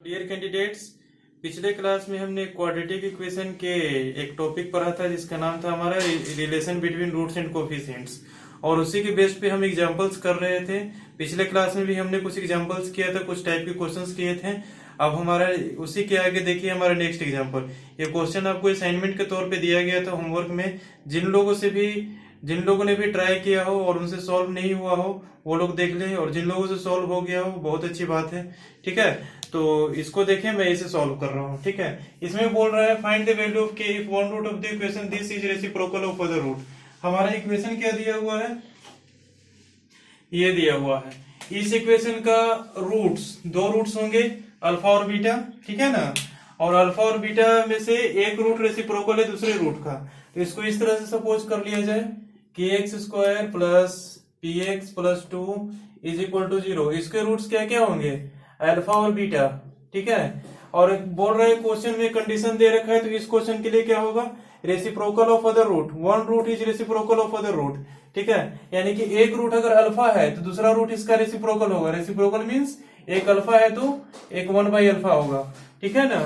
Dear candidates, पिछले class में हमने क्वाड्रेटिक इक्वेशन के एक टॉपिक पढ़ा था जिसका नाम था हमारा relation between roots and coefficients, और उसी के बेस पे हम एग्जांपल्स कर रहे थे। पिछले क्लास में भी हमने कुछ एग्जांपल्स किया था, कुछ टाइप के क्वेश्चंस किए थे। अब हमारा उसी के आगे देखिए हमारा नेक्स्ट एग्जांपल। ये क्वेश्चन आपको असाइनमेंट के तौर पे दिया गया था होमवर्क में। जिन लोगों ने भी ट्राई किया हो और उनसे सॉल्व नहीं हुआ हो वो लोग देख लें, और जिन लोगों से सॉल्व हो गया हो बहुत अच्छी बात है। ठीक है, तो इसको देखें, मैं इसे सॉल्व कर रहा हूँ। ठीक है, इसमें बोल रहा है find the value of K if one root of the equation this is reciprocal of other root. हमारा इक्वेशन क्या दिया हुआ है, ये दिया हुआ है। इस इक्वेशन का दो रूट्स होंगे, अल्फा और बीटा। ठीक है ना, और अल्फा और बीटा में से एक रूट रेसिप्रोकल है दूसरे रूट का। तो इसको इस तरह से सपोज कर लिया जाए कि X square plus P X plus 2 is equal to 0। इसके रूट्स क्या क्या होंगे, अल्फा और बीटा। ठीक है, और बोल रहे क्वेश्चन में कंडीशन दे रखा है, तो इस क्वेश्चन के लिए क्या होगा, reciprocal of other root. One root is reciprocal of other root. ठीक है, यानी कि एक रूट अगर अल्फा है तो दूसरा रूट इसका रेसिप्रोकल होगा। रेसिप्रोकल मीन्स एक अल्फा है तो एक 1/अल्फा होगा। ठीक है ना,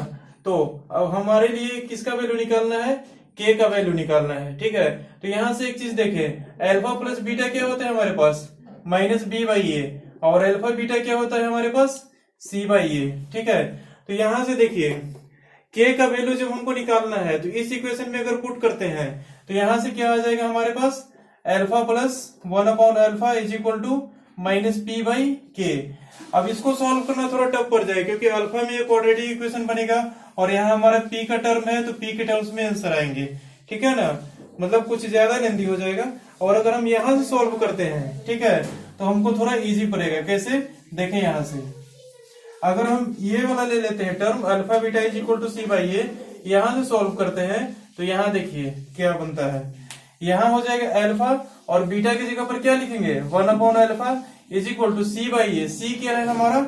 तो अब हमारे लिए किसका वैल्यू निकालना है, के का वैल्यू निकालना है। ठीक है, तो यहां से एक चीज देखें, अल्फा प्लस बीटा क्या होता है हमारे पास, माइनस बी बाई ए, और अल्फा बीटा क्या होता है हमारे पास, सी बाई ए। ठीक है, तो यहां से देखिए के का वैल्यू जब हमको निकालना है तो इस इक्वेशन में अगर पुट करते हैं तो यहां से क्या आ जाएगा हमारे पास, अल्फा प्लस 1/अल्फा is equal to minus P by K. अब इसको सॉल्व करना थोड़ा टफ पड़ जाएगा क्योंकि अल्फा में क्वाड्रेटिक इक्वेशन बनेगा और यहाँ हमारा पी का टर्म है तो पी के टर्म्स में आंसर आएंगे। ठीक है ना, मतलब कुछ ज्यादा लेंथी हो जाएगा। और अगर हम यहाँ से सॉल्व करते हैं, ठीक है, तो हमको थोड़ा इजी पड़ेगा। कैसे, देखें यहाँ से अगर हम ये वाला ले लेते हैं term alpha beta is equal to C by A, यहाँ से सॉल्व करते हैं तो यहाँ देखिए क्या बनता है। यहाँ हो जाएगा अल्फा और बीटा की जगह पर क्या लिखेंगे, 1/अल्फा is equal to C by A. C क्या है हमारा,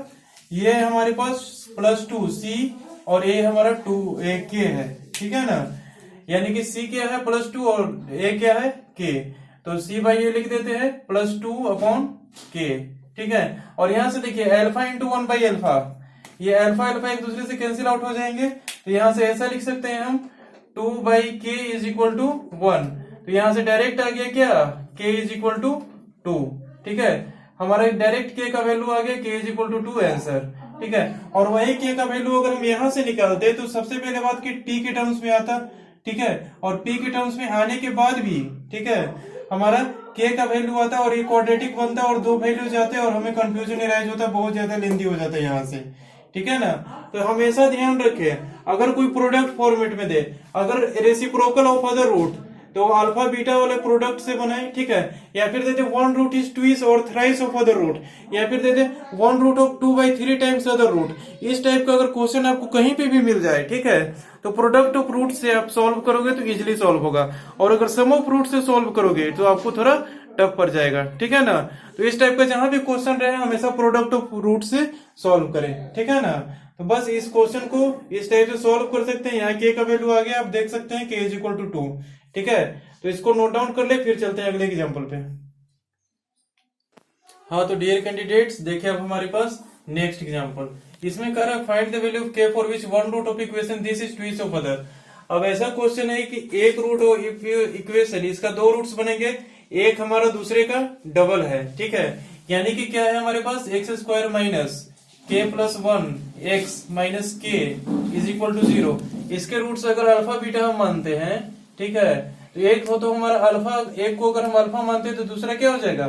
ये है हमारे पास प्लस 2 सी, और ए हमारा 2 ए के है। ठीक है ना, यानी कि सी क्या है प्लस 2 और ए क्या है के, तो सी बाई ए लिख देते हैं प्लस 2/के। ठीक है, और यहां से देखिए अल्फा इंटू 1/अल्फा, ये अल्फा अल्फा एक दूसरे से कैंसिल आउट हो जाएंगे, तो यहां से ऐसा लिख सकते हैं हम 2/k इज इक्वल टू 1। तो यहां से डायरेक्ट आ गया क्या, k इज इक्वल टू 2। ठीक है, हमारा डायरेक्ट k का वैल्यू आ गया, k is equal to 2 answer. ठीक है, और वही k का वैल्यू अगर हम यहां से निकालते तो सबसे पहले बात की t के टर्म्स में आता। ठीक है, और p के टर्म्स में आने के बाद भी, ठीक है, हमारा k का वैल्यू आता और ये क्वाड्रेटिक बनता और दो वैल्यू जाते और हमें कंफ्यूजन एराइज होता, बहुत ज्यादा लेंथी हो जाता है यहाँ से। ठीक है ना, तो हमेशा ध्यान रखें अगर कोई प्रोडक्ट फॉर्मेट में दे, अगर रेसिप्रोकल ऑफ अदर रूट तो अल्फा बीटा वाले प्रोडक्ट से बनाए। ठीक है, या फिर देते वन रूट इज ट्विस और थ्राइस ऑफ अदर रूट, या फिर देते one root of 2/3 times other root. इस टाइप का अगर क्वेश्चन आपको कहीं पे भी मिल जाए, ठीक है, तो प्रोडक्ट ऑफ रूट से आप सॉल्व करोगे तो इजिली सॉल्व होगा, और अगर सम ऑफ रूट से सॉल्व करोगे तो आपको थोड़ा टफ पड़ जाएगा। ठीक है ना, तो इस टाइप का जहां भी क्वेश्चन रहे हमेशा प्रोडक्ट ऑफ रूट से सॉल्व करें। ठीक है ना, तो बस इस क्वेश्चन को इस टाइप से सॉल्व कर सकते हैं। यहाँ के का वैल्यू आ गया, आप देख सकते हैं के इज इक्वल टू 2। ठीक है, तो इसको नोट डाउन कर ले, फिर चलते हैं अगले एग्जांपल पे। हाँ, तो डियर कैंडिडेट्स देखिए अब हमारे पास नेक्स्ट एग्जांपल। इसमें कह रहा है find the value of K for which one root of equation this is twice of other. अब ऐसा क्वेश्चन है कि एक रूट इक्वेशन, इसका दो रूट्स बनेंगे, एक हमारा दूसरे का डबल है। ठीक है, यानी कि क्या है हमारे पास, एक्स स्क्वायर माइनस के प्लस 1 एक्स माइनस के इज इक्वल टू 0। इसके रूट्स अगर अल्फा बीटा हम मानते हैं, ठीक है, तो एक हो तो हमारा अल्फा, एक को अगर हम अल्फा मानते हैं तो दूसरा क्या हो जाएगा,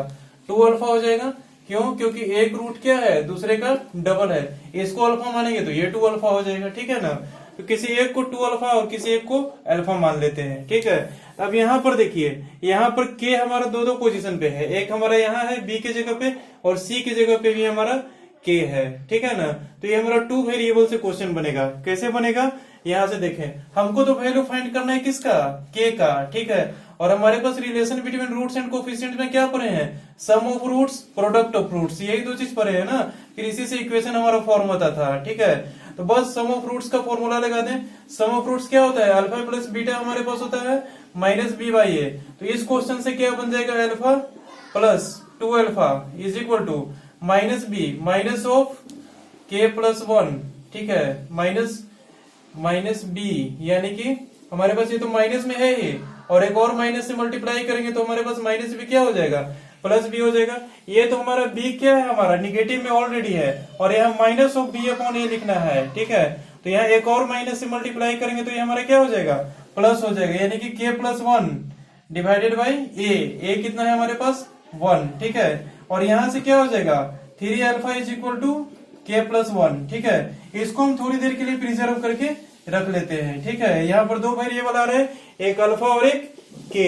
2 हो जाएगा। क्यों, क्योंकि एक रूट क्या है दूसरे का डबल है, इसको अल्फा मानेंगे तो ये 2 हो जाएगा। ठीक है ना, तो किसी एक को 2 और किसी एक को अल्फा मान लेते हैं। ठीक है, अब यहाँ पर देखिए, यहाँ पर के हमारा दो पोजीशन पे है, एक हमारा यहाँ है बी के जगह पे और सी की जगह पे भी हमारा के है। ठीक है ना, तो ये हमारा 2 वेरिएबल से क्वेश्चन बनेगा। कैसे बनेगा, यहाँ से देखें, हमको तो वैल्यू फाइंड करना है किसका, के का। ठीक है, और हमारे पास relation between roots and coefficient में क्या पढ़े हैं, sum of roots product of roots, यही दो चीज पढ़े हैं ना, फिर इसी से इक्वेशन हमारा फॉर्म होता था। ठीक है, तो बस सम ऑफ रूट्स का फॉर्मूला लगा दें। सम ऑफ रूट्स क्या होता है, अल्फा प्लस बीटा हमारे पास होता है माइनस बी बाई ए। तो इस क्वेश्चन से क्या बन जाएगा, alpha plus 2 is equal to minus B minus of K plus 1। ठीक है, माइनस बी, यानी कि हमारे पास ये तो माइनस में है ही, और एक और माइनस से मल्टीप्लाई करेंगे तो हमारे पास माइनस बी क्या हो जाएगा, प्लस बी हो जाएगा। ये तो हमारा बी क्या है, हमारा निगेटिव में ऑलरेडी है, और यहाँ माइनस ऑफ बी अपॉन ए लिखना है, ठीक है। तो यहाँ एक और माइनस से मल्टीप्लाई करेंगे तो ये हमारा क्या हो जाएगा, प्लस हो जाएगा, यानी कि के प्लस वन डिवाइडेड बाई ए कितना है हमारे पास 1, ठीक है। और यहाँ से क्या हो जाएगा 3 alpha is equal to K plus 1, ठीक है। इसको हम थोड़ी देर के लिए प्रिजर्व करके रख लेते हैं, ठीक है। यहाँ पर दो वेरिएबल आ रहे हैं, एक अल्फा और एक के,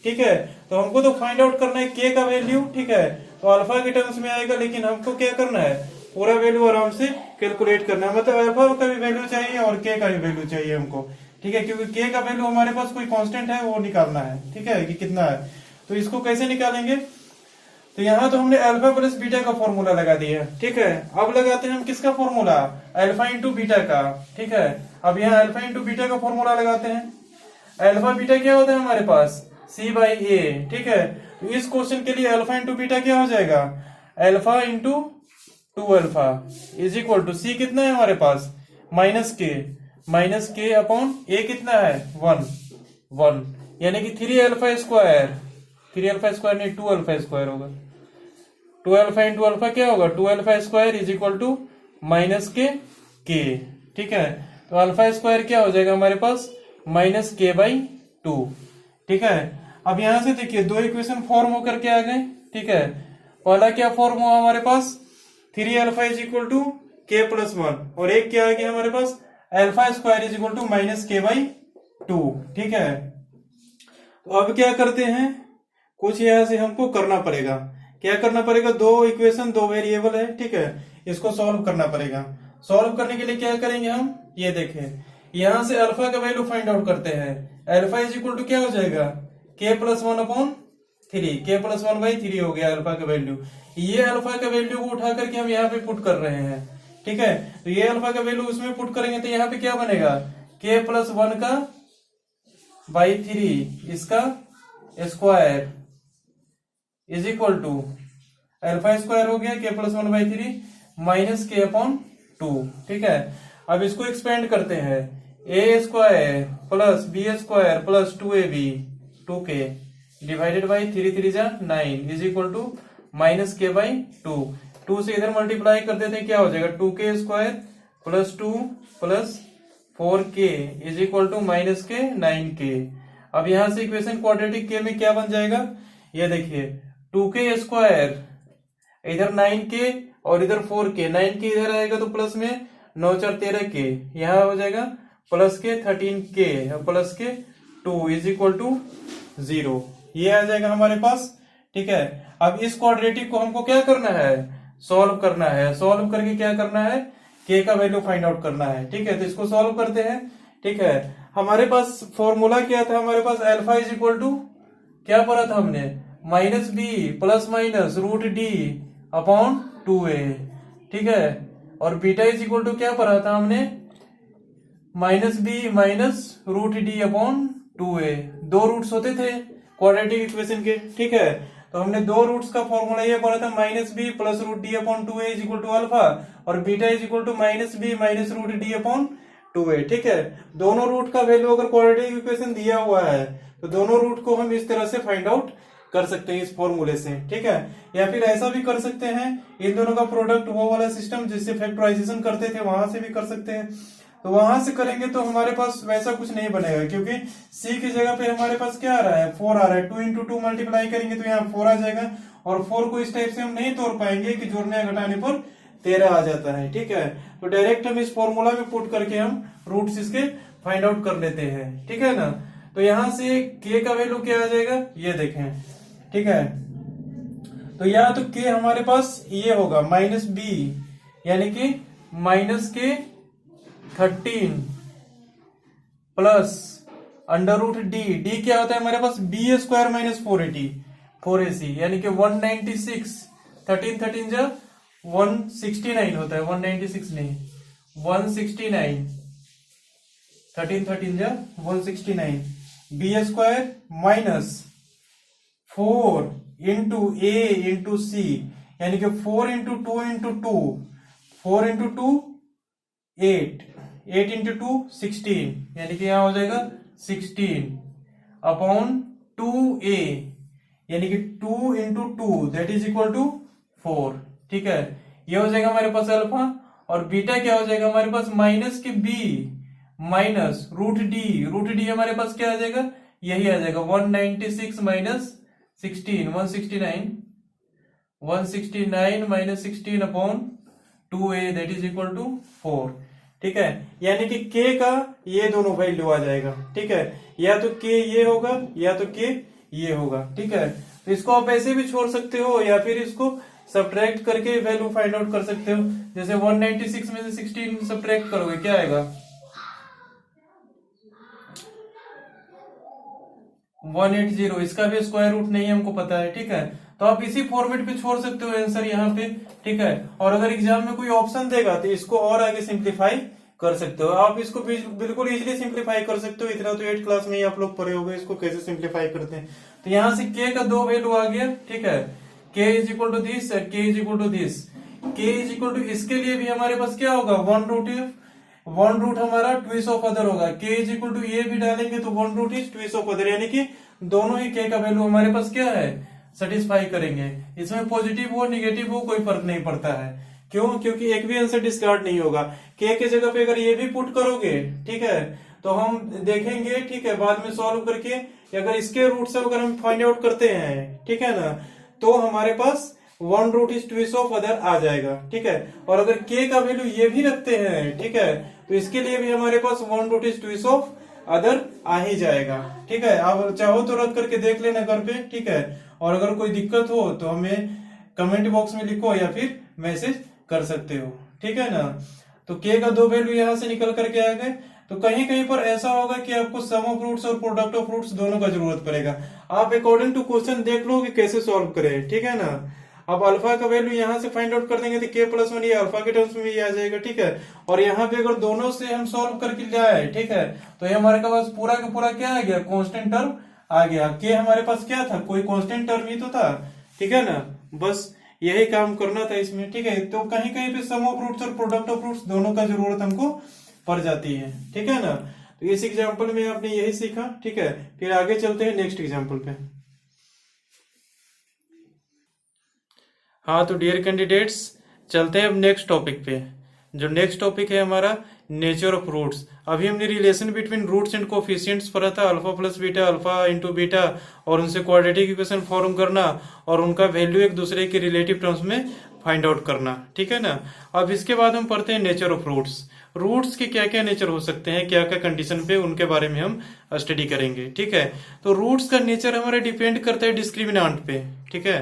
ठीक है। तो हमको तो फाइंड आउट करना है के का वैल्यू, ठीक है। तो अल्फा के टर्म्स में आएगा, लेकिन हमको क्या करना है, पूरा वैल्यू आराम से कैलकुलेट करना है, मतलब अल्फा का भी वैल्यू चाहिए और के का भी वैल्यू चाहिए हमको, ठीक है। क्योंकि के का वैल्यू हमारे पास कोई कांस्टेंट है वो निकालना है, ठीक है, कि कितना है। तो इसको कैसे निकालेंगे, तो यहाँ तो हमने अल्फा प्लस बीटा का फॉर्मूला लगा दिया, ठीक है। अब लगाते हैं हम किसका फॉर्मूला, अल्फा इंटू बीटा का, ठीक है। अब यहाँ अल्फा इंटू बीटा का फॉर्मूला लगाते हैं। अल्फा बीटा क्या होता है हमारे पास, सी बाई ए, ठीक है। तो इस क्वेश्चन के लिए अल्फा इंटू बीटा क्या हो जाएगा, alpha into 2 alpha is equal to C कितना है हमारे पास, माइनस के अपॉन ए कितना है 1, यानी कि 3 अल्फा स्क्वायर नहीं 2 अल्फा स्क्वायर होगा, 2 अल्फा इंटू अल्फा क्या होगा 2 alpha square is equal to minus K, ठीक है। तो अल्फा स्क्वायर क्या हो जाएगा हमारे पास माइनस के बाई 2, ठीक है। अब यहां से देखिए दो इक्वेशन फॉर्म होकर के आ गए, ठीक है। पहला क्या फॉर्म हुआ हमारे पास 3 alpha is equal to K plus 1, और एक क्या आ गया हमारे पास alpha square is equal to minus K by 2, ठीक है। तो अब क्या करते हैं, कुछ यहां से हमको करना पड़ेगा, क्या करना पड़ेगा, दो इक्वेशन दो वेरिएबल है, ठीक है, इसको सॉल्व करना पड़ेगा। सॉल्व करने के लिए क्या करेंगे हम, ये देखें, यहां से अल्फा का वैल्यू फाइंड आउट करते हैं। अल्फा इज इक्वल टू क्या हो जाएगा के प्लस 1 अपॉन 3, के प्लस 1 बाई 3 हो गया अल्फा का वैल्यू। ये अल्फा का वैल्यू को उठा करके हम यहाँ पे पुट कर रहे हैं, ठीक है। तो ये अल्फा का वैल्यू उसमें पुट करेंगे तो यहाँ पे क्या बनेगा, के प्लस 1 का बाई 3 इसका square is equal to alpha square हो गया K plus 1 by 3 minus K upon 2, ठीक है। अब इसको एक्सपेंड करते हैं, A square plus B square plus 2ab 2k divided by 3 3 जा 9 is equal to minus K by 2 से इधर मल्टीप्लाई कर देते हैं, क्या हो जाएगा 2k square plus 2 plus 4k is equal to minus K 9k। अब यहां से इक्वेशन क्वाड्रेटिक के में क्या बन जाएगा, ये देखिए 2k स्क्वायर इधर 9k और इधर 4k, 9k इधर आएगा तो प्लस में 9 4 13k, यहाँ हो जाएगा प्लस के 13k प्लस के 2 इज इक्वल टू 0, ये आ जाएगा हमारे पास, ठीक है। अब इस क्वाड्रेटिक को हमको क्या करना है, सॉल्व करना है। सॉल्व करके क्या करना है, k का वैल्यू फाइंड आउट करना है, ठीक है। तो इसको सॉल्व करते हैं, ठीक है। हमारे पास फॉर्मूला क्या था, हमारे पास अल्फा इज इक्वल टू क्या पढ़ा था हमने, minus B plus minus root D upon 2a, ठीक है। और बीटा इज इक्वल टू क्या पढ़ा था हमने, minus B minus root D upon 2a, दो रूट्स होते थे क्वाड्रेटिक इक्वेशन के, ठीक है। तो हमने दो रूट्स का फॉर्मूला ये पढ़ा था, minus B plus root D upon 2a is equal to alpha, और beta is equal to minus B minus root D upon 2a, ठीक है। दोनों रूट का वैल्यू अगर क्वाड्रेटिक इक्वेशन दिया हुआ है तो दोनों रूट को हम इस तरह से फाइंड आउट कर सकते हैं इस फॉर्मूले से, ठीक है। या फिर ऐसा भी कर सकते हैं, इन दोनों का प्रोडक्ट वो वाला सिस्टम जिससे फैक्टराइजेशन करते थे वहां से भी कर सकते हैं। तो वहां से करेंगे तो हमारे पास वैसा कुछ नहीं बनेगा, क्योंकि c की जगह पे हमारे पास क्या आ रहा है 4 आ रहा है, 2 इंटू 2 मल्टीप्लाई करेंगे तो यहाँ 4 आ जाएगा, और 4 को इस टाइप से हम नहीं तोड़ पाएंगे कि जोड़ने या घटाने पर 13 आ जाता है, ठीक है। तो डायरेक्ट हम इस फॉर्मूला में पुट करके हम रूट्स इसके फाइंड आउट कर लेते हैं, ठीक है ना। तो यहां से k का वैल्यू क्या आ जाएगा, ये देखें, ठीक है। तो यहाँ तो k हमारे पास ये होगा माइनस बी, यानी कि माइनस के 13 प्लस अंडर रूट डी क्या होता है हमारे पास बी स्क्वायर माइनस 4ac, यानी कि 196, 13 13 जा 169 होता है, 196 नहीं 169, 13 13 जा 169, बी स्क्वायर माइनस 4 इंटू ए इंटू सी, यानी कि 4 इंटू 2 इंटू 2, 4 इंटू 2 8 इंटू 2 16, यानी कि यहाँ हो जाएगा 16 अपॉन 2a, यानी कि 2 into 2 that is equal to 4। ठीक है, ये हो जाएगा हमारे पास अल्फा, और बीटा क्या हो जाएगा हमारे पास माइनस के बी माइनस रूट डी हमारे पास क्या आ जाएगा, यही आ जाएगा 196 minus 16 169 minus 16 upon 2a that is equal to 4। ठीक है, यानी कि k का ये दोनों वैल्यू आ जाएगा। ठीक है, या तो k ये होगा या तो k ये होगा। ठीक है, तो इसको आप ऐसे भी छोड़ सकते हो या फिर इसको सब्ट्रैक्ट करके वैल्यू फाइंड आउट कर सकते हो। जैसे 196 में से 16 सब्ट्रैक्ट करोगे क्या आएगा, 180। इसका भी स्क्वायर रूट नहीं हमको पता है। ठीक है, तो आप इसी फॉर्मेट पे छोड़ सकते हो आंसर यहाँ पे। ठीक है, और अगर एग्जाम में कोई ऑप्शन देगा तो इसको और आगे सिंप्लीफाई कर सकते हो। आप इसको बिल्कुल इजीली सिंप्लीफाई कर सकते हो। इतना तो 8 क्लास में ही आप लोग पढ़े होंगे इसको कैसे सिंप्लीफाई करते हैं। तो यहाँ से k का 2 वैल्यू आ गया। ठीक है, k is equal to this और k is equal to this. k is equal to इसके लिए भी हमारे पास क्या होगा, वन रूट हमारा ट्विस ऑफ अदर होगा। k इज इक्वल टू ये भी डालेंगे तो one root is twice of other, यानी कि दोनों ही k का वैल्यू हमारे पास क्या है, सेटिस्फाई करेंगे। इसमें पॉजिटिव हो नेगेटिव हो कोई फर्क नहीं पड़ता है। क्यों, क्योंकि एक भी आंसर डिस्कार्ड नहीं होगा। k के जगह पे अगर ये भी पुट करोगे, ठीक है, तो हम देखेंगे, ठीक है, बाद में सॉल्व करके अगर इसके रूट से अगर हम फाइंड आउट करते हैं, ठीक है ना, तो हमारे पास one root is twice of other आ जाएगा। ठीक है, और अगर k का वैल्यू ये भी रखते हैं, ठीक है, तो इसके लिए भी हमारे पास one root is twice of other आ ही जाएगा। ठीक है, आप चाहो तो रख करके देख लेना घर पे। ठीक है, और अगर कोई दिक्कत हो तो हमें कमेंट बॉक्स में लिखो या फिर मैसेज कर सकते हो। ठीक है ना, तो k का 2 वैल्यू यहां से निकल करके आ गए। तो कहीं कहीं पर ऐसा होगा कि आपको सम ऑफ रूट्स और प्रोडक्ट ऑफ रूट्स दोनों का जरूरत पड़ेगा। आप अकॉर्डिंग टू क्वेश्चन देख लो कि कैसे सॉल्व करें। ठीक है ना, अब अल्फा का वैल्यू यहाँ से फाइंड आउट कर देंगे तो k प्लस 1 ये अल्फा के टर्म्स में ये आ जाएगा। ठीक है, और यहाँ पे अगर दोनों से हम सॉल्व करके लाए, ठीक है, तो ये हमारे पास पूरा का पूरा क्या आ गया, कांस्टेंट टर्म आ गया। k हमारे पास क्या था, कोई कांस्टेंट टर्म ही तो था। ठीक है ना, बस यही काम करना था इसमें। ठीक है, तो कहीं कहीं पे सम ऑफ रूट्स और प्रोडक्ट ऑफ रूट्स दोनों का जरूरत हमको पड़ जाती है। ठीक है ना, तो इस एग्जाम्पल में आपने यही सीखा। ठीक है, फिर आगे चलते हैं नेक्स्ट एग्जाम्पल पे। हाँ, तो डियर कैंडिडेट्स चलते हैं अब नेक्स्ट टॉपिक पे। जो नेक्स्ट टॉपिक है हमारा नेचर ऑफ रूट्स। अभी हमने relation between roots and coefficients पढ़ा था, alpha plus beta, alpha into beta, और उनसे क्वाड्रेटिक इक्वेशन फॉर्म करना और उनका वैल्यू एक दूसरे के रिलेटिव टर्म्स में फाइंड आउट करना। ठीक है ना, अब इसके बाद हम पढ़ते हैं नेचर ऑफ रूट्स। रूट्स के क्या क्या नेचर हो सकते हैं, क्या क्या कंडीशन पे, उनके बारे में हम स्टडी करेंगे। ठीक है, तो रूट्स का नेचर हमारा डिपेंड करता है डिस्क्रिमिनांट पे। ठीक है,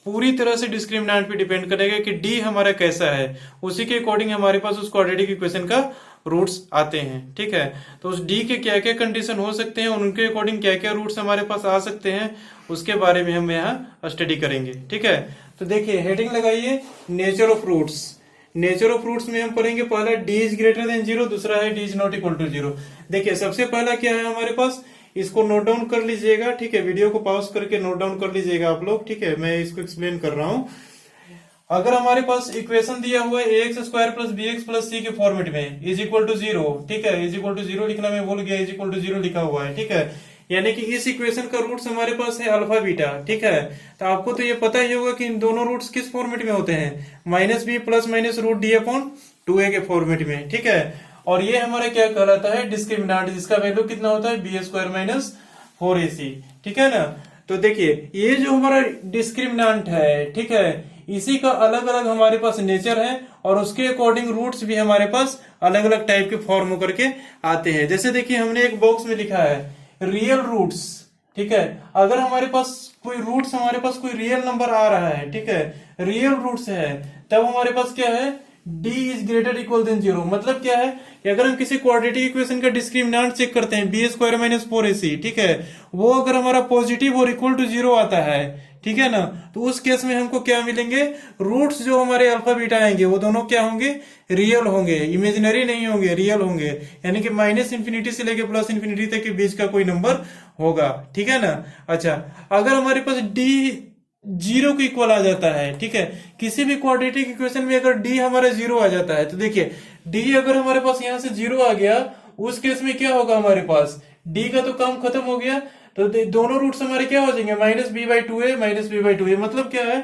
पूरी तरह से डिस्क्रिमिनेंट पे डिपेंड करेगा कि डी हमारा कैसा है, उसी के अकॉर्डिंग हमारे पास उस क्वाड्रेटिक इक्वेशन का रूट्स आते हैं। ठीक है, तो उस डी के क्या क्या कंडीशन हो सकते हैं, उनके अकॉर्डिंग क्या क्या रूट्स हमारे पास आ सकते हैं, उसके बारे में हम यहाँ स्टडी करेंगे। ठीक है, तो देखिए हेडिंग लगाइए nature of roots. Nature of roots में हम पढ़ेंगे पहला डी इज ग्रेटर देन 0, दूसरा है D is not equal to 0। देखिए सबसे पहला क्या है हमारे पास, इसको नोट डाउन कर लीजिएगा। ठीक है, वीडियो को पॉज करके नोट डाउन कर लीजिएगा आप लोग। ठीक है, मैं इसको एक्सप्लेन कर रहा हूं। अगर हमारे पास इक्वेशन दिया हुआ है ax square plus bx plus c के फॉर्मेट में इज इक्वल टू 0, ठीक है, इज इक्वल टू 0 लिखना मैं भूल गया, इज इक्वल टू 0 लिखा हुआ है। ठीक है, यानी कि इस इक्वेशन का रूट्स हमारे पास है अल्फा बीटा। ठीक है, तो आपको तो ये पता ही होगा कि इन दोनों रूट्स किस फॉर्मेट में होते हैं, minus B plus minus root D upon 2a के फॉर्मेट में। ठीक है, और ये हमारा क्या कहलाता है, डिस्क्रिमिनांट, जिसका वैल्यू कितना होता है बी स्क्वायर माइनस 4ac। ठीक है ना, तो देखिए ये जो हमारा डिस्क्रिमिनांट है, ठीक है, इसी का अलग अलग हमारे पास नेचर है और उसके अकॉर्डिंग रूट्स भी हमारे पास अलग अलग टाइप के फॉर्म होकर के आते हैं। जैसे देखिए हमने एक बॉक्स में लिखा है रियल रूट्स। ठीक है, अगर हमारे पास कोई रूट्स, हमारे पास कोई रियल नंबर आ रहा है, ठीक है, रियल रूट्स है, तब हमारे पास क्या है, d is greater equal than 0। मतलब क्या है कि अगर हम किसी क्वाड्रेटिक इक्वेशन का डिस्क्रिमिनेंट चेक करते हैं बी स्क्वायर माइनस 4ac, ठीक है, वो अगर हमारा पॉजिटिव और इक्वल टू 0 आता है, ठीक है ना, तो उस केस में हमको क्या मिलेंगे, रूट्स जो हमारे अल्फा बीटा आएंगे वो दोनों क्या होंगे, रियल होंगे, इमेजिनरी नहीं होंगे, रियल होंगे। यानी कि माइनस इंफिनिटी से लेके प्लस इंफिनिटी तक के बीच का कोई नंबर होगा। ठीक है ना। अच्छा, अगर हमारे पास डी 0 के इक्वल आ जाता है, ठीक है, किसी भी क्वाड्रेटिक इक्वेशन में अगर डी हमारा 0 आ जाता है, तो देखिए डी अगर हमारे पास यहाँ से 0 आ गया, उस केस में क्या होगा, हमारे पास डी का तो काम खत्म हो गया, तो दोनों रूट्स हमारे क्या हो जाएंगे, -b/2a -b/2a। मतलब क्या है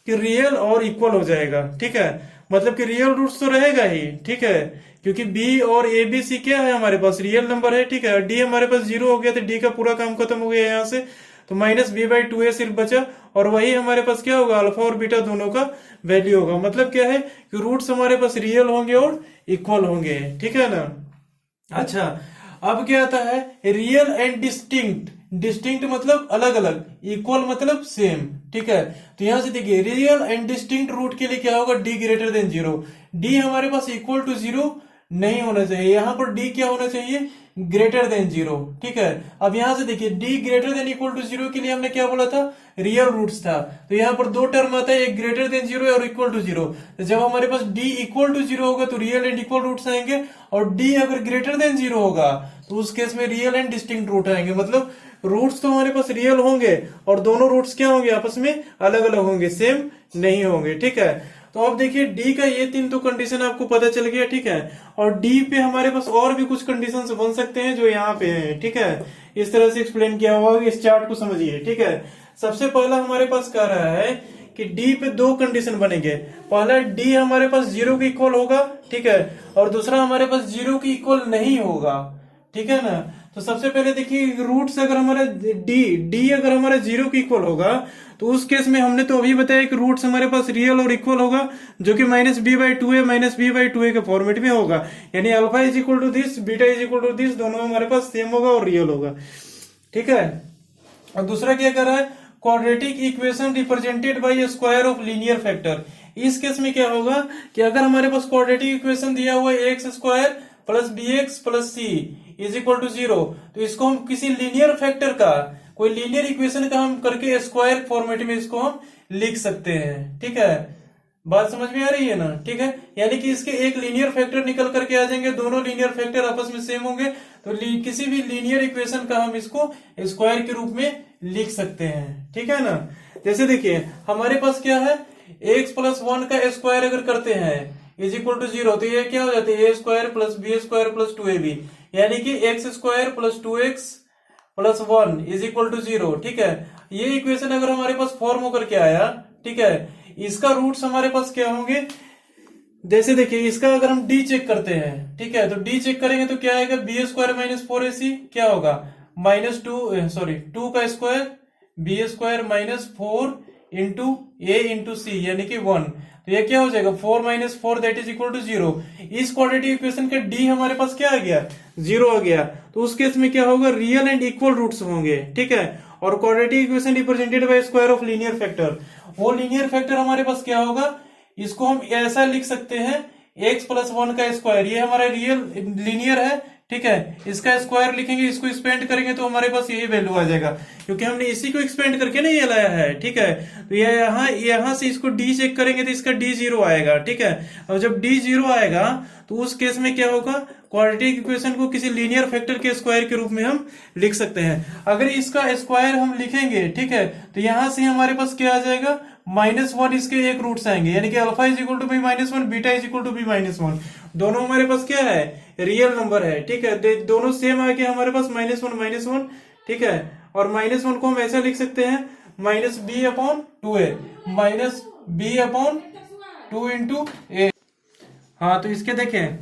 कि रियल और इक्वल हो जाएगा, ठीक है। मतलब कि रियल रूट्स तो रहेगा ही, ठीक है, क्योंकि b और a b c क्या है, हमारे पास रियल नंबर है, ठीक है। d हमारे पास 0 हो गया तो d का पूरा काम खत्म हो गया यहाँ से, तो -b/2a सिर्फ बचा, और वही हमारे पास क्या होगा, अल्फा और बीटा दोनों का वैल्यू होगा। मतलब क्या है कि रूट्स हमारे पास रियल होंगे और इक्वल होंगे, ठीक है ना। अच्छा, अब क्या आता है, रियल एंड डिस्टिंक्ट। डिस्टिंक्ट मतलब अलग अलग, इक्वल मतलब सेम, ठीक है। तो यहां से देखिए, रियल एंड डिस्टिंक्ट रूट के लिए क्या होगा, d ग्रेटर देन 0। d हमारे पास इक्वल टू 0 नहीं होना चाहिए, यहां पर d क्या होना चाहिए, ग्रेटर देन 0, ठीक है। अब यहां से देखिए, d greater than equal to 0 के लिए हमने क्या बोला था, रियल रूट्स था। तो यहां पर दो टर्म आता है, एक ग्रेटर देन 0 और इक्वल टू 0। तो जब हमारे पास d इक्वल टू 0 होगा तो रियल एंड इक्वल रूट्स आएंगे, और d अगर ग्रेटर देन 0 होगा तो उस केस में रियल एंड डिस्टिंक्ट रूट आएंगे। मतलब रूट्स तो हमारे पास रियल होंगे और दोनों रूट्स क्या होंगे, आपस में अलग अलग होंगे, सेम नहीं होंगे, ठीक है। तो अब देखिए, डी का ये 3 तो कंडीशन आपको पता चल गया, ठीक है। और डी पे हमारे पास और भी कुछ कंडीशंस बन सकते हैं जो यहाँ पे हैं, ठीक है। इस तरह से एक्सप्लेन किया हुआ है, इस चार्ट को समझिए, ठीक है। सबसे पहला हमारे पास कह रहा है कि डी पे 2 कंडीशन बनेंगे। पहला, डी हमारे पास 0 के इक्वल होगा, ठीक है, और दूसरा हमारे पास 0 के इक्वल नहीं होगा, ठीक है ना। तो सबसे पहले देखिए, रूट्स अगर हमारा डी अगर हमारा 0 के इक्वल होगा तो उस केस में हमने तो अभी बताया कि रूट्स हमारे पास रियल और इक्वल होगा, जो कि -b/2a -b/2a के फॉर्मेट में होगा। यानी alpha is equal to this, beta is equal to this, दोनों हमारे पास सेम होगा और रियल होगा, ठीक है। और दूसरा क्या कर रहा है, quadratic equation represented by square of linear factor. इस केस में क्या होगा कि अगर हमारे पास क्वाड्रेटिक इक्वेशन दिया हुआ है x² plus bx plus c is equal to 0, तो इसको हम किसी लीनियर फैक्टर का, कोई लीनियर इक्वेशन का हम करके स्क्वायर फॉर्मेट में इसको हम लिख सकते हैं, ठीक है। बात समझ में आ रही है ना, ठीक है। यानी कि इसके एक लीनियर फैक्टर निकल करके आ जाएंगे, दोनों लीनियर फैक्टर आपस में सेम होंगे, तो किसी भी लीनियर इक्वेशन का हम इसको स्क्वायर के रूप में लिख सकते हैं, ठीक है ना। जैसे देखिए, हमारे पास क्या है, x+1 का स्क्वायर अगर करते हैं इज इक्वल टू 0, तो ये क्या हो जाता है, a² plus b² plus 2ab, यानी कि x² plus 2x plus 1 is equal to 0, ठीक है। ये इक्वेशन अगर हमारे पास फॉर्म होकर के आया, ठीक है, इसका रूट्स हमारे पास क्या होंगे, जैसे देखिए, इसका अगर हम d चेक करते हैं, ठीक है, तो d चेक करेंगे तो क्या आएगा, b² माइनस 4ac क्या होगा, -2 का square b² minus 4 into a into C, यानी कि 1, तो ये क्या हो जाएगा, 4 minus 4 that is equal to 0। इस क्वाड्रेटिक इक्वेशन का d हमारे पास क्या आ गया, 0 आ गया, तो उस केस में क्या होगा, रियल एंड इक्वल रूट्स होंगे, ठीक है। और quadratic equation represented by square of linear factor, वो लीनियर फैक्टर हमारे पास क्या होगा, इसको हम ऐसा लिख सकते हैं, x+1 का स्क्वायर, ये हमारा रियल लीनियर है, ठीक है। इसका स्क्वायर लिखेंगे, इसको एक्सपेंड करेंगे तो हमारे पास यही वैल्यू आ जाएगा, क्योंकि हमने इसी को एक्सपेंड करके ना ये लाया है, ठीक है। तो ये यहाँ से इसको d चेक करेंगे तो इसका d 0 आएगा, ठीक है। और जब d 0 आएगा तो उस केस में क्या होगा, क्वाड्रेटिक इक्वेशन को किसी लीनियर फैक्टर के स्क्वायर के रूप में हम लिख सकते हैं। अगर इसका स्क्वायर हम लिखेंगे, ठीक है, तो यहां से हमारे पास क्या आ जाएगा, -1, इसके एक रूट्स आएंगे, यानी कि alpha is equal to b-1, beta is equal to b-1, दोनों हमारे पास क्या है, रियल नंबर है, ठीक है। दोनों सेम आ गया हमारे पास, -1, ठीक है। और -1 को हम ऐसा लिख सकते हैं, -b/2a, -b/2 इंटू a। हाँ, तो इसके देखें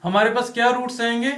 हमारे पास क्या रूट्स आएंगे,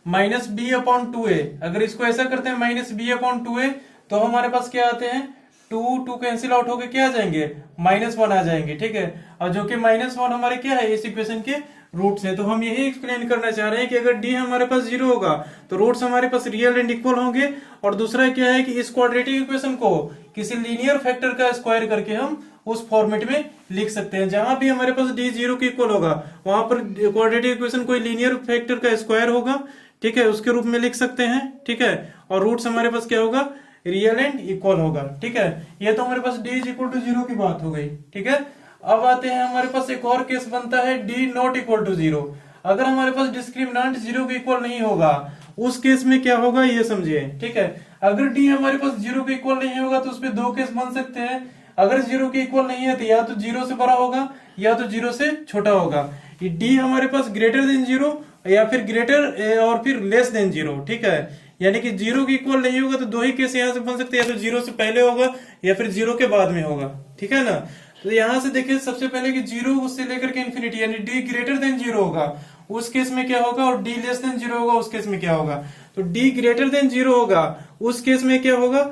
-b/2a। अगर इसको ऐसा करते हैं -b/2a, तो हमारे पास क्या आते हैं, 2 कैंसिल आउट होके क्या आ जाएंगे, -1 आ जाएंगे, ठीक है। और जो कि -1 हमारे क्या है, इस इक्वेशन के रूट्स हैं। तो हम यही एक्सप्लेन करना चाह रहे हैं कि अगर d हमारे पास 0 होगा तो रूट्स हमारे पास रियल एंड इक्वल होंगे। और दूसरा क्या है कि इस क्वाड्रेटिक इक्वेशन को किसी लीनियर फैक्टर का स्क्वायर करके हम उस फॉर्मेट में लिख सकते हैं। जहां भी हमारे पास d 0 के इक्वल होगा वहां पर क्वाड्रेटिक इक्वेशन कोई लीनियर फैक्टर का स्क्वायर होगा, ठीक है, उसके रूप में लिख सकते हैं, ठीक है। और रूट्स हमारे पास क्या होगा, रियल एंड इक्वल होगा, ठीक है। ये तो हमारे पास d इज इक्वल टू 0 की बात हो गई, ठीक है। अब आते हैं हमारे पास एक और केस बनता है, d नॉट इक्वल टू 0। अगर हमारे पास डिस्क्रिमिनेंट 0 के इक्वल नहीं होगा, उस केस में क्या होगा ये समझिए, ठीक है। अगर d हमारे पास 0 के इक्वल नहीं होगा तो उसपे 2 केस बन सकते हैं। अगर 0 के इक्वल नहीं है तो या तो 0 से बड़ा होगा या तो 0 से छोटा होगा। डी हमारे पास ग्रेटर देन जीरो या फिर ग्रेटर और फिर लेस देन जीरो, ठीक है, यानी कि जीरो के इक्वल नहीं होगा तो दो ही केस यहाँ से बन सकते हैं, या तो जीरो से पहले होगा या फिर जीरो के बाद में होगा, ठीक है ना। तो यहां से देखिए सबसे पहले कि जीरो उससे लेकर के इन्फिनिटी यानी डी ग्रेटर देन जीरो होगा उस केस में क्या होगा, और डी लेस देन जीरो होगा उस केस में क्या होगा। तो डी ग्रेटर देन जीरो होगा उस केस में क्या होगा,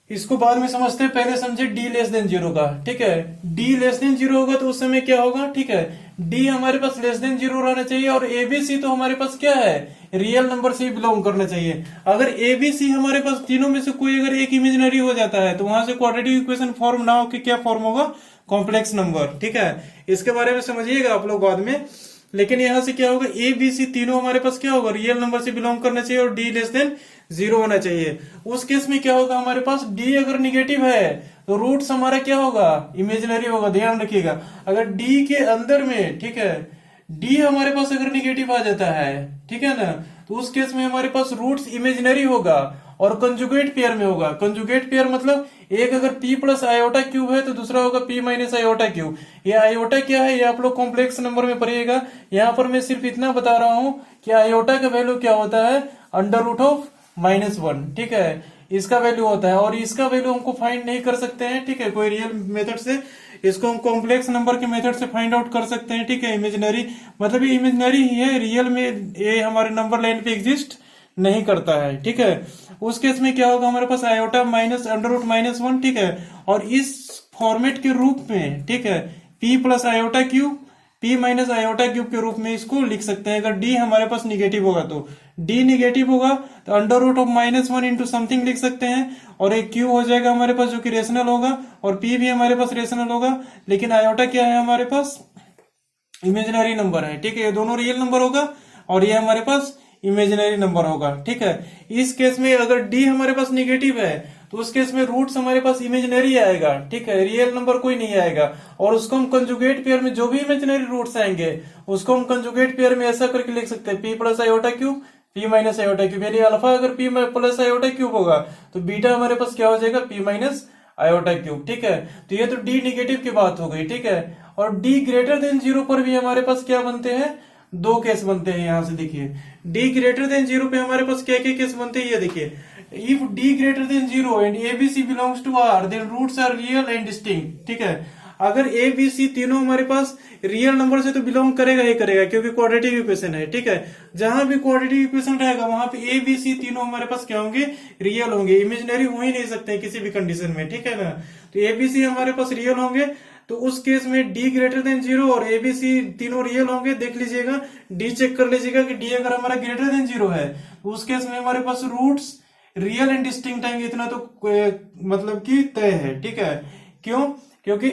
इसको बाद में समझते हैं, पहले समझे डी लेस देन जीरो का, ठीक है। डी लेस देन जीरो होगा तो उस समय क्या होगा, ठीक है, डी हमारे पास लेस देन जीरो रहना चाहिए, और एबीसी तो हमारे पास क्या है, रियल नंबर से बिलोंग करना चाहिए। अगर एबीसी हमारे पास तीनों में से कोई अगर एक इमेजिनरी हो जाता है तो वहां से क्वाड्रेटिक इक्वेशन फॉर्म ना होकर क्या फॉर्म होगा, कॉम्प्लेक्स नंबर, ठीक है। इसके बारे में समझिएगा आप लोग बाद में, लेकिन यहां से क्या होगा, ए बी सी तीनों हमारे पास क्या होगा, रियल नंबर से बिलोंग करना चाहिए और डी लेस देन जीरो होना चाहिए। उस केस में क्या होगा, हमारे पास डी अगर निगेटिव है तो रूट्स हमारा क्या होगा, इमेजिनरी होगा, ध्यान रखिएगा। अगर डी के अंदर में, ठीक है, डी हमारे पास अगर निगेटिव आ जाता है, ठीक है ना, तो उस केस में हमारे पास रूट्स इमेजिनरी होगा और कंजुगेट पेयर में होगा। कंजुगेट पेयर मतलब एक अगर p प्लस आयोटा क्यूब है तो दूसरा होगा p माइनस आयोटा क्यूब। ये आयोटा क्या है, ये आप लोग कॉम्प्लेक्स नंबर में पढ़िएगा। यहाँ पर मैं सिर्फ इतना बता रहा हूं कि आयोटा का वैल्यू क्या होता है, अंडर रूट ऑफ -1, ठीक है, इसका वैल्यू होता है। और इसका वैल्यू हमको फाइंड नहीं कर सकते हैं, ठीक है, कोई रियल मेथड से, इसको हम कॉम्प्लेक्स नंबर के मेथड से फाइंड आउट कर सकते हैं, ठीक है। इमेजिनरी मतलब ये इमेजिनरी ही है, रियल में ये हमारे नंबर लाइन पे एग्जिस्ट नहीं करता है, ठीक है। उस केस में क्या होगा, हमारे पास आयोटा माइनस अंडर रूट -1, ठीक है, और इस फॉर्मेट के रूप में, ठीक है, p plus iota cube, p minus iota cube के रूप में इसको लिख सकते हैं। अगर d हमारे पास निगेटिव होगा तो d निगेटिव होगा तो under root of -1 into something लिख सकते हैं, और एक q हो जाएगा हमारे पास जो कि रेशनल होगा, और p भी हमारे पास रेशनल होगा। लेकिन आयोटा क्या है, हमारे पास इमेजिनरी नंबर है, ठीक है, ये दोनों रियल नंबर होगा और ये हमारे पास इमेजिनरी नंबर होगा, ठीक है। इस केस में अगर डी हमारे पास निगेटिव है तो उस केस में रूट्स हमारे पास इमेजिनरी आएगा, ठीक है, रियल नंबर कोई नहीं आएगा, और उसको हम कंजुगेट पेयर में जो भी इमेजिनरी रूट्स आएंगे उसको हम कंजुगेट पेयर में ऐसा करके लिख सकते हैं, p plus iota cube, p minus iota cube, यानी अल्फा अगर p प्लस आयोटा क्यूब होगा तो बीटा हमारे पास क्या हो जाएगा, p माइनस आयोटा क्यूब, ठीक है। तो ये तो डी निगेटिव की बात हो गई, ठीक है। और डी ग्रेटर देन जीरो पर भी हमारे पास क्या बनते हैं, दो केस बनते हैं। यहां से देखिए d ग्रेटर देन जीरो पे हमारे पास क्या क्या केस बनते हैं, ये देखिए, if d greater than zero and abc belongs to r then roots are real and distinct, ठीक है। अगर abc तीनों हमारे पास रियल नंबर से तो बिलोंग करेगा ही करेगा क्योंकि क्वाड्रेटिक इक्वेशन है, ठीक है। जहां भी क्वाड्रेटिक इक्वेशन रहेगा वहां पे abc तीनों हमारे पास क्या होंगे, रियल होंगे, इमेजिनरी हो ही नहीं सकते किसी भी कंडीशन में, ठीक है ना। तो abc हमारे पास रियल होंगे, तो उस केस में d ग्रेटर देन जीरो और एबीसी तीनों रियल होंगे। देख लीजिएगा, d चेक कर लीजिएगा कि d अगर हमारा ग्रेटर देन जीरो है तो उस केस में हमारे पास रूट्स रियल एंड डिस्टिंक्ट आएंगे, इतना तो मतलब कि तय है, ठीक है। क्यों, क्योंकि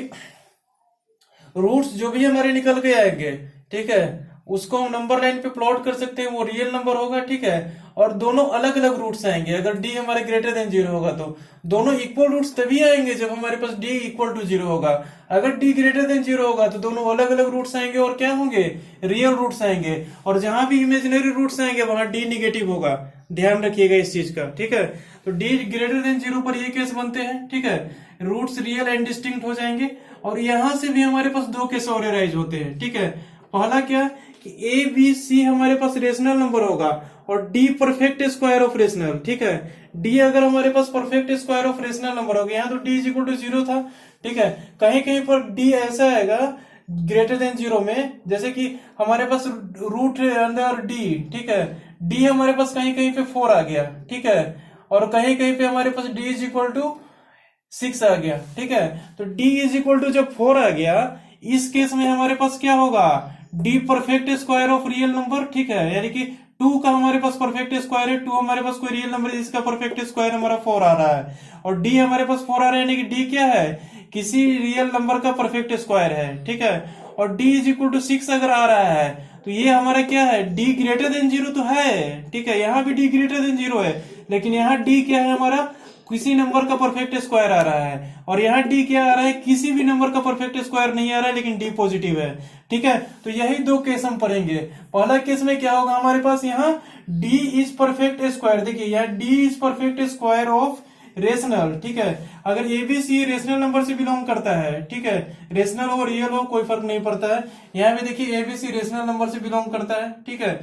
रूट्स जो भी हमारे निकल के आएंगे, ठीक है, उसको हम नंबर लाइन पे प्लॉट कर सकते हैं, वो रियल नंबर होगा, ठीक है। और दोनों अलग अलग रूट्स आएंगे। अगर डी हमारे ग्रेटर देन जीरो होगा तो दोनों इक्वल रूट्स तभी आएंगे जब हमारे पास डी इक्वल टू जीरो होगा। अगर डी ग्रेटर देन जीरो होगा तो दोनों अलग अलग रूट्स आएंगे और क्या होंगे, रियल रूट्स आएंगे। और जहां भी इमेजिनरी रूट्स आएंगे वहां डी निगेटिव होगा, ध्यान रखिएगा इस चीज का, ठीक है। तो डी ग्रेटर देन जीरो पर ये केस बनते हैं, ठीक है, रूट्स रियल एंड डिस्टिंक्ट हो जाएंगे। और यहां से भी हमारे पास दो केस और अराइज होते हैं, ठीक है। पहला क्या कि ए बी सी हमारे पास रेशनल नंबर होगा और D perfect square of rational, ठीक है। डी अगर हमारे पास perfect square of rational number होगा, यहाँ तो D is equal to zero था, ठीक है। कहीं कहीं पर डी ऐसा आएगा ग्रेटर देन जीरो में, जैसे कि हमारे पास रूट अंदर डी, ठीक है, डी हमारे पास कहीं कहीं पे 4 आ गया, ठीक है, और कहीं कहीं पे हमारे पास डी इज इक्वल टू 6 आ गया, ठीक है। तो d इज इक्वल टू जब 4 आ गया, इस केस में हमारे पास क्या होगा, d perfect square of real number, ठीक है, यानी कि 2 का हमारे पास परफेक्ट स्क्वायर है, 2 हमारे पास कोई रियल नंबर है जिसका परफेक्ट स्क्वायर हमारा 4 आ रहा है, और d हमारे पास 4 आ रहा है, यानी कि d क्या है, किसी रियल नंबर का परफेक्ट स्क्वायर है, ठीक है। और d इज इक्वल टू 6 अगर आ रहा है तो ये हमारा क्या है, d ग्रेटर देन जीरो तो है, ठीक है, यहाँ भी d ग्रेटर देन जीरो है, लेकिन यहाँ d क्या है हमारा, किसी नंबर का परफेक्ट स्क्वायर आ रहा है। और यहाँ डी क्या आ रहा है, किसी भी नंबर का परफेक्ट स्क्वायर नहीं आ रहा है, लेकिन डी पॉजिटिव है, ठीक है। तो यही दो केस हम पढ़ेंगे। पहला केस में क्या होगा हमारे पास, यहाँ डी इज परफेक्ट स्क्वायर, देखिए यहाँ d is perfect square of rational, ठीक है। अगर a B C rational number से बिलोंग करता है, ठीक है, रेशनल हो रियल हो कोई फर्क नहीं पड़ता है। यहाँ पे देखिए a B C rational number से बिलोंग करता है, ठीक है।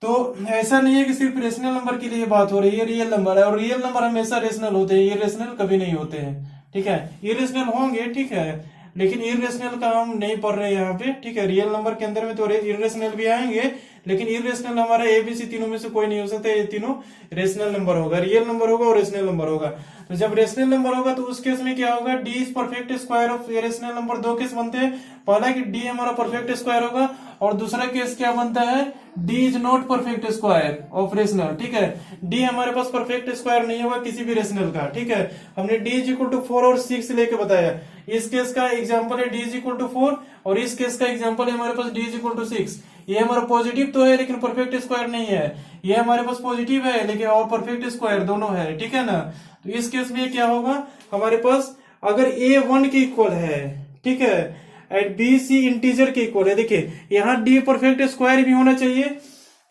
तो ऐसा नहीं है कि सिर्फ रेशनल नंबर के लिए बात हो रही है, रियल नंबर है, और रियल नंबर हमेशा रेशनल होते हैं, इरेशनल कभी नहीं होते हैं, ठीक है। इरेशनल होंगे, ठीक है, लेकिन इरेशनल का हम नहीं पढ़ रहे यहाँ पे, ठीक है। रियल नंबर के अंदर में तो इरेशनल भी आएंगे, लेकिन इरेशनल हमारा एबीसी तीनों में से कोई नहीं हो सकता, ये तीनों रेशनल नंबर होगा, रियल नंबर होगा और रेशनल नंबर होगा। तो जब रेशनल नंबर होगा तो उस केस में क्या होगा, D is perfect square of rational number. दो केस बनते हैं, पहला कि डी हमारा परफेक्ट स्क्वायर होगा, और दूसरा केस क्या बनता है, D is not perfect square of rational, ठीक है। डी हमारे पास परफेक्ट स्क्वायर नहीं होगा किसी भी रेशनल का, ठीक है। हमने डी इज इक्वल टू 4 और 6 लेके बताया। इस केस का एग्जांपल है डी इज इक्वल टू 4, और इस केस का एग्जांपल है हमारे पास डी इज इक्वल टू 6। ये हमारा पॉजिटिव तो है लेकिन परफेक्ट स्क्वायर नहीं है, ये हमारे पास पॉजिटिव है लेकिन और परफेक्ट स्क्वायर दोनों है, ठीक है ना। तो इस केस में क्या होगा, हमारे पास अगर ए 1 के इक्वल है, ठीक है, एंड बी सी इंटीजर के इक्वल है, देखिए यहाँ डी परफेक्ट स्क्वायर भी होना चाहिए।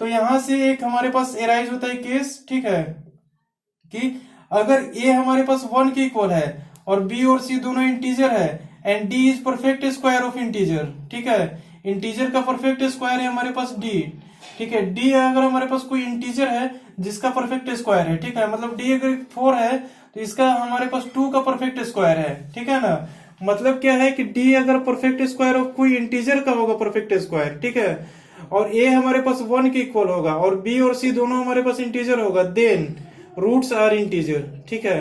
तो यहां से एक हमारे पास एराइज होता है केस, ठीक है, कि अगर ए हमारे पास 1 के इक्वल है और बी और सी दोनों इंटीजर है, and D is perfect square of integer, ठीक है। इंटीजर का परफेक्ट स्क्वायर है हमारे पास डी, ठीक है। डी अगर हमारे पास कोई इंटीजर है जिसका परफेक्ट स्क्वायर है, ठीक है, मतलब डी अगर 4 है तो इसका हमारे पास 2 का परफेक्ट स्क्वायर है, ठीक है ना। मतलब क्या है कि डी अगर परफेक्ट स्क्वायर ऑफ कोई इंटीजर का होगा परफेक्ट स्क्वायर, ठीक है, और ए हमारे पास 1 के इक्वल होगा और बी और सी दोनों हमारे पास इंटीजर होगा, देन रूट्स आर इंटीजर, ठीक है।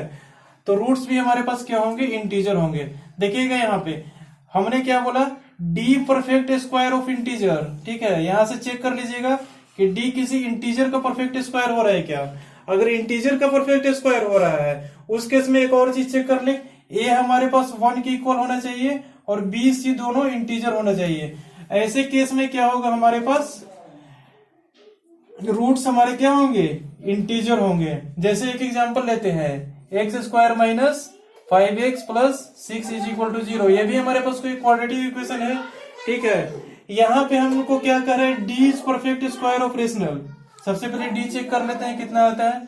तो रूट्स भी हमारे पास क्या होंगे, इंटीजर होंगे। देखिएगा यहाँ पे हमने क्या बोला, D perfect square of integer, ठीक है। यहां से चेक कर लीजिएगा कि डी किसी इंटीजर का परफेक्ट स्क्वायर हो रहा है क्या। अगर इंटीजर का परफेक्ट स्क्वायर हो रहा है उस केस में एक और चीज चेक कर ले, ए हमारे पास 1 के इक्वल होना चाहिए और बी सी दोनों इंटीजर होना चाहिए। ऐसे केस में क्या होगा, हमारे पास रूट्स हमारे क्या होंगे, इंटीजर होंगे। जैसे एक एग्जांपल लेते हैं, x square minus 5x plus 6 is equal to 0, ये भी हमारे पास कोई क्वाड्रेटिक इक्वेशन है, ठीक है। यहाँ पे हमको क्या कर रहे हैं, D is perfect square of rational. सबसे पहले डी चेक कर लेते हैं कितना आता है,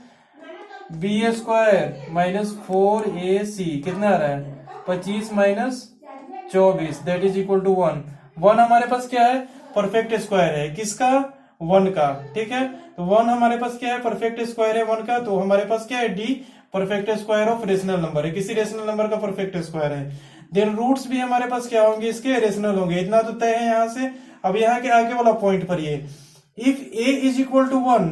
बी स्क्वायर माइनस 4ac कितना आ रहा है, 25 minus 24 that is equal to 1। 1 हमारे पास क्या है, परफेक्ट स्क्वायर है, किसका, 1 का, ठीक है। तो 1 हमारे पास क्या है, परफेक्ट स्क्वायर है 1 का, तो हमारे पास क्या है, D perfect square of rational number है, किसी रेशनल नंबर का परफेक्ट स्क्वायर है। देन रूट्स भी हमारे पास क्या होंगे, इसके रेशनल होंगे। इतना तो तय है यहाँ से। अब यहाँ के आगे वाला पॉइंट पर ये, if a is equal to 1,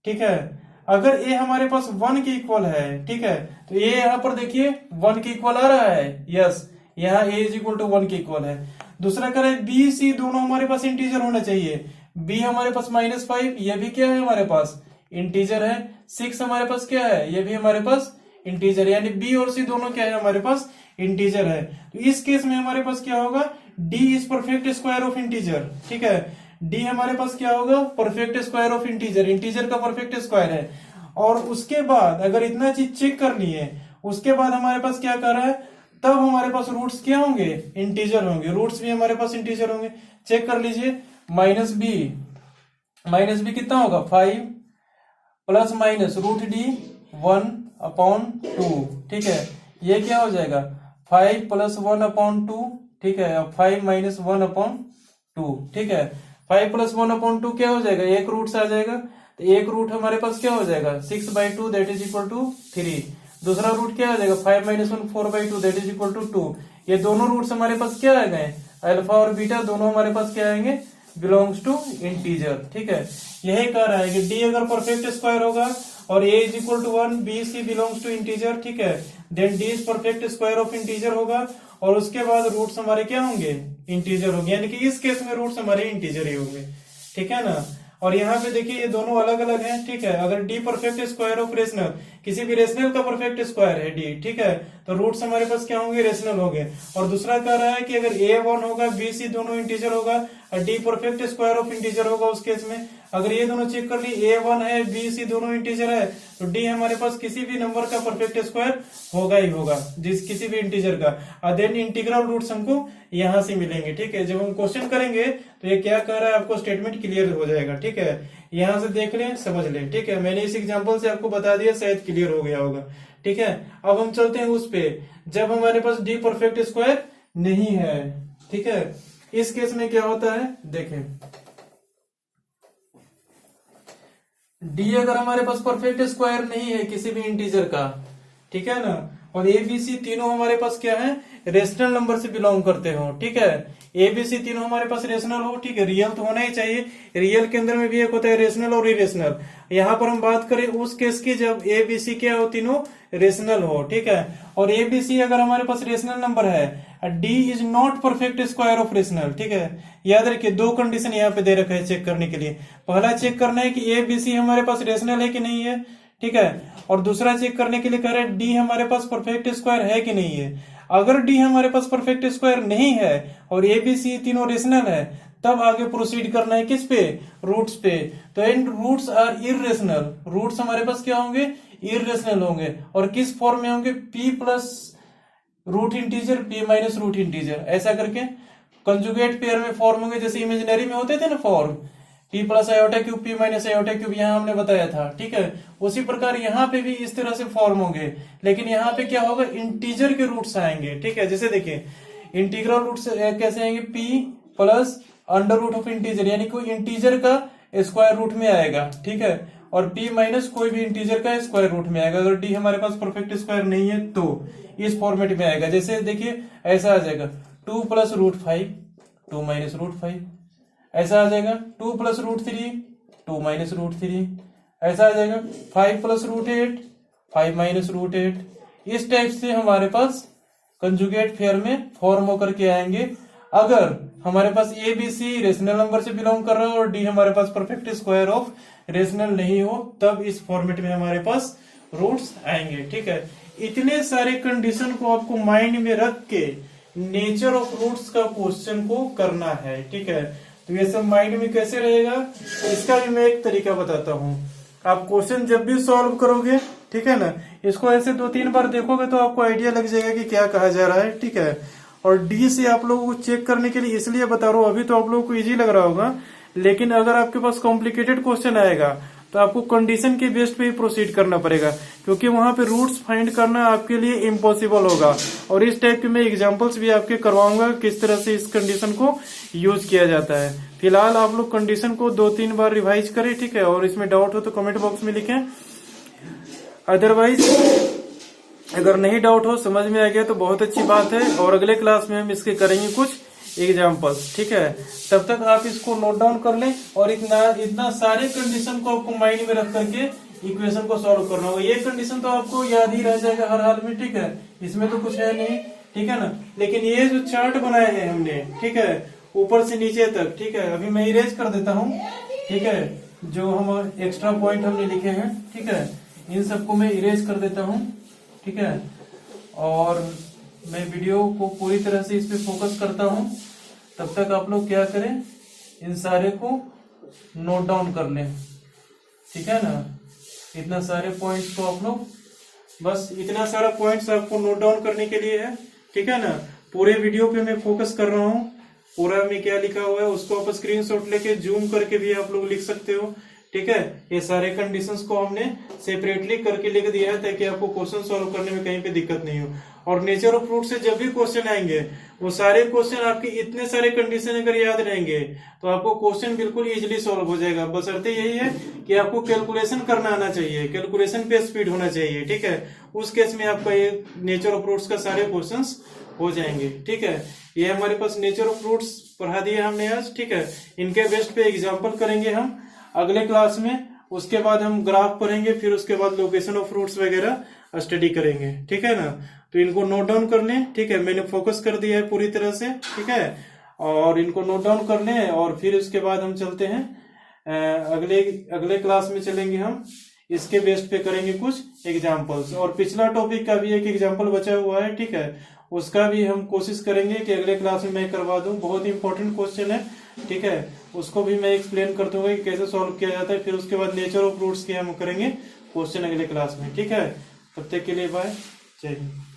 ठीक है, अगर ए हमारे पास 1 के इक्वल है, ठीक है, तो ये यहाँ पर देखिए 1 के इक्वल आ रहा है, यस, यहाँ ए इज इक्वल टू 1 के इक्वल है। दूसरा करें, बी सी दोनों हमारे पास इंटीजर होना चाहिए। बी हमारे पास -5, ये भी क्या है हमारे पास, इंटीजर है। 6 हमारे पास क्या है, ये भी हमारे पास इंटीजर है, यानी बी और सी दोनों क्या है, हमारे पास इंटीजर है। तो इस केस में हमारे पास क्या होगा, D is perfect square of integer, ठीक है। डी हमारे पास क्या होगा, perfect square of integer, integer का परफेक्ट स्क्वायर है। और उसके बाद अगर इतना चीज चेक करनी है, उसके बाद हमारे पास क्या कर रहा है, तब हमारे पास रूट्स क्या होंगे, इंटीजर होंगे। रूट्स भी हमारे पास इंटीजर होंगे। चेक कर लीजिए, माइनस बी कितना होगा, 5 प्लस माइनस रूट डी 1/2, ठीक है। ये क्या हो जाएगा, 5 प्लस 1/2, ठीक है। अब 5 माइनस 1/2, ठीक है। 5 प्लस 1/2 क्या हो जाएगा, एक रूट से आ जाएगा, तो एक रूट हमारे पास क्या हो जाएगा, 6/2 दैट इज इक्वल टू 3। दूसरा रूट क्या हो जाएगा, 5 minus 1 4/2 that is equal to 2। ये दोनों रूट्स हमारे पास क्या आ गए, अल्फा और बीटा दोनों हमारे पास क्या आएंगे, बिलोंग्स टू इंटीजर, ठीक है। यही कह रहा है कि डी अगर परफेक्ट स्क्वायर होगा और A is equal to 1, B C belongs to integer, ठीक है, then D is perfect square of integer होगा, और उसके बाद रूट्स हमारे क्या होंगे, इंटीजर होंगे, यानी कि इस केस में रूट्स हमारे इंटीजर ही होंगे, ठीक है ना। और यहाँ पे देखिए ये दोनों अलग अलग हैं, ठीक है। अगर D perfect square of rational, किसी भी रेशनल का परफेक्ट स्क्वायर है डी, ठीक है, तो रूट्स हमारे पास क्या होंगे, रेशनल होंगे। और दूसरा कह रहा है कि अगर ए 1 होगा, बी सी दोनों इंटीजर होगा, D perfect square of integer होगा उस केस में। अगर ये दोनों चेक कर ली, A1 है B, C दोनों इंटीजर है, तो D हमारे पास किसी भी नंबर का परफेक्ट स्क्वायर होगा ही होगा, जिस किसी भी इंटीजर का। और देन इंटीग्रल रूट्स हमको यहाँ से मिलेंगे। ठीक है, जब हम क्वेश्चन करेंगे तो ये क्या कह रहा है आपको स्टेटमेंट क्लियर हो जाएगा। ठीक है, यहाँ से देख लें, समझ लें। ठीक है, मैंने इस एग्जाम्पल से आपको बता दिया, शायद क्लियर हो गया होगा। ठीक है, अब हम चलते हैं उस पे जब हमारे पास डी परफेक्ट स्क्वायर नहीं है। ठीक है, इस केस में क्या होता है देखें, डी अगर हमारे पास परफेक्ट स्क्वायर नहीं है किसी भी इंटीजर का, ठीक है ना, और ए बी सी तीनों हमारे पास क्या है, रेशनल नंबर से बिलोंग करते हो। ठीक है, ए बी सी तीनों हमारे पास रेशनल हो। ठीक है, रियल तो होना ही चाहिए, रियल के अंदर में भी एक होता है रेशनल और इरेशनल। यहाँ पर हम बात करें उस केस की जब ए बी सी क्या हो, तीनों रेशनल हो। ठीक है, और ए बी सी अगर हमारे पास रेशनल नंबर है, D is not perfect square of rational. ठीक है, याद रखिए दो कंडीशन यहाँ पे दे रखा है चेक करने के लिए। पहला चेक करना है कि ए बी सी हमारे पास रेशनल है कि नहीं है। ठीक है, और दूसरा चेक करने के लिए कह रहे हैं डी हमारे पास परफेक्ट स्क्वायर है कि नहीं है। अगर डी हमारे पास परफेक्ट स्क्वायर नहीं है और ए बी सी तीनों रेशनल है, तब आगे प्रोसीड करना है किस पे, रूट्स पे। तो and roots are irrational, roots हमारे पास क्या होंगे, इरेशनल होंगे। और किस फॉर्म में होंगे, p plus root integer, p minus root integer, ऐसा करके कंजुगेट पेयर में फॉर्म होंगे, जैसे इमेजिनरी में होते थे ना form, p plus iota cube, p minus iota cube, यहाँ हमने बताया था। ठीक है, उसी प्रकार यहाँ पे भी इस तरह से फॉर्म होंगे, लेकिन यहाँ पे क्या होगा, इंटीजर के रूट्स आएंगे। ठीक है, जैसे देखिए इंटीग्रल रूट्स कैसे आएंगे, p plus under root of integer, यानी कोई इंटीजर का स्क्वायर रूट में आएगा। ठीक है, और p माइनस कोई भी इंटीजर का स्क्वायर रूट में आएगा। अगर d हमारे पास परफेक्ट स्क्वायर नहीं है तो इस फॉर्मेट में आएगा। जैसे देखिए ऐसा आ जाएगा 2 प्लस रूट 5, 2 माइनस रूट 5, ऐसा आ जाएगा 2 प्लस रूट 3, 2 माइनस रूट 3, ऐसा आ जाएगा 5 प्लस रूट 8, 5 माइनस रूट 8। इस टाइप से हमारे पास कंजुगेट पेयर में फॉर्म होकर के आएंगे। अगर हमारे पास A B C rational number से बिलोंग कर रहा हो और डी हमारे पास परफेक्ट स्क्वायर ऑफ रेशनल नहीं हो, तब इस फॉर्मेट में हमारे पास रूट्स आएंगे। ठीक है, इतने सारे कंडीशन को आपको माइंड में रख के नेचर ऑफ रूट्स का क्वेश्चन को करना है। ठीक है, तो ये सब माइंड में कैसे रहेगा, इसका भी मैं एक तरीका बताता हूँ। आप क्वेश्चन जब भी सॉल्व करोगे, ठीक है ना, इसको ऐसे 2-3 बार देखोगे तो आपको आइडिया लग जाएगा कि क्या कहा जा रहा है। ठीक है, और डी से आप लोगों को चेक करने के लिए इसलिए बता रहा हूँ, अभी तो आप लोगों को इजी लग रहा होगा, लेकिन अगर आपके पास कॉम्प्लिकेटेड क्वेश्चन आएगा तो आपको कंडीशन के बेस पे ही प्रोसीड करना पड़ेगा, क्योंकि वहां पे रूट्स फाइंड करना आपके लिए इम्पॉसिबल होगा। और इस टाइप के मैं एग्जांपल्स भी आपके करवाऊंगा किस तरह से इस कंडीशन को यूज किया जाता है। फिलहाल आप लोग कंडीशन को 2-3 बार रिवाइज करें। ठीक है, और इसमें डाउट हो तो कमेंट बॉक्स में लिखें, अदरवाइज अगर नहीं डाउट हो, समझ में आ गया तो बहुत अच्छी बात है। और अगले क्लास में हम इसके करेंगे कुछ एग्जाम्पल्स। ठीक है, तब तक आप इसको नोट डाउन कर लें, और इतना सारे कंडीशन को आपको माइंड में रख करके इक्वेशन को सॉल्व करना होगा। ये कंडीशन तो आपको याद ही रह जाएगा हर हाल में। ठीक है, इसमें तो कुछ है नहीं। ठीक है ना, लेकिन ये जो चार्ट बनाए हैं हमने, ठीक है, ऊपर से नीचे तक, ठीक है, अभी मैं इरेज कर देता हूँ। ठीक है, जो हम एक्स्ट्रा पॉइंट हमने लिखे हैं, ठीक है, इन सबको मैं इरेज कर देता हूँ। ठीक है, और मैं वीडियो को पूरी तरह से इस पे फोकस करता हूं। तब तक आप लोग क्या करें, इन सारे को नोट डाउन कर लें। ठीक है ना, इतना सारे पॉइंट्स को आप लोग, बस इतना सारा पॉइंट्स आपको नोट डाउन करने के लिए है। ठीक है ना, पूरे वीडियो पे मैं फोकस कर रहा हूँ, पूरा में क्या लिखा हुआ है उसको आप स्क्रीनशॉट लेके जूम करके भी आप लोग लिख सकते हो। ठीक है, ये सारे कंडीशंस को हमने सेपरेटली करके लिख दिया है ताकि आपको क्वेश्चन सॉल्व करने में कहीं पे दिक्कत नहीं हो। और नेचर ऑफ रूट से जब भी क्वेश्चन आएंगे, वो सारे क्वेश्चन आपके इतने सारे कंडीशन अगर याद रहेंगे तो आपको क्वेश्चन बिल्कुल इजीली सॉल्व हो जाएगा। बशर्ते यही है कि आपको कैलकुलेशन करना आना चाहिए, कैलकुलेशन पे स्पीड होना चाहिए। ठीक है, उस केस में आपका ये नेचर ऑफ रूट्स का सारे क्वेश्चन हो जाएंगे। ठीक है, ये हमारे पास नेचर ऑफ रूट्स पढ़ा दिया हमने आज। ठीक है, इनके बेस्ट पे एग्जाम्पल करेंगे हम अगले क्लास में। उसके बाद हम ग्राफ पढ़ेंगे, फिर उसके बाद लोकेशन ऑफ रूट्स वगैरह स्टडी करेंगे। ठीक है ना, तो इनको नोट डाउन कर लें। ठीक है, मैंने फोकस कर दिया है पूरी तरह से। ठीक है, और इनको नोट डाउन कर लें, और फिर उसके बाद हम चलते हैं अगले क्लास में चलेंगे हम, इसके बेस्ट पे करेंगे कुछ एग्जाम्पल्स। और पिछला टॉपिक का भी एक एग्जाम्पल बचा हुआ है। ठीक है, उसका भी हम कोशिश करेंगे कि अगले क्लास में मैं करवा दूं। बहुत इंपॉर्टेंट क्वेश्चन है, ठीक है, उसको भी मैं एक्सप्लेन कर दूंगा कि कैसे सॉल्व किया जाता है। फिर उसके बाद नेचर ऑफ रूट्स के हम करेंगे क्वेश्चन अगले क्लास में। ठीक है, तब तक के लिए बाय, जय हिंद।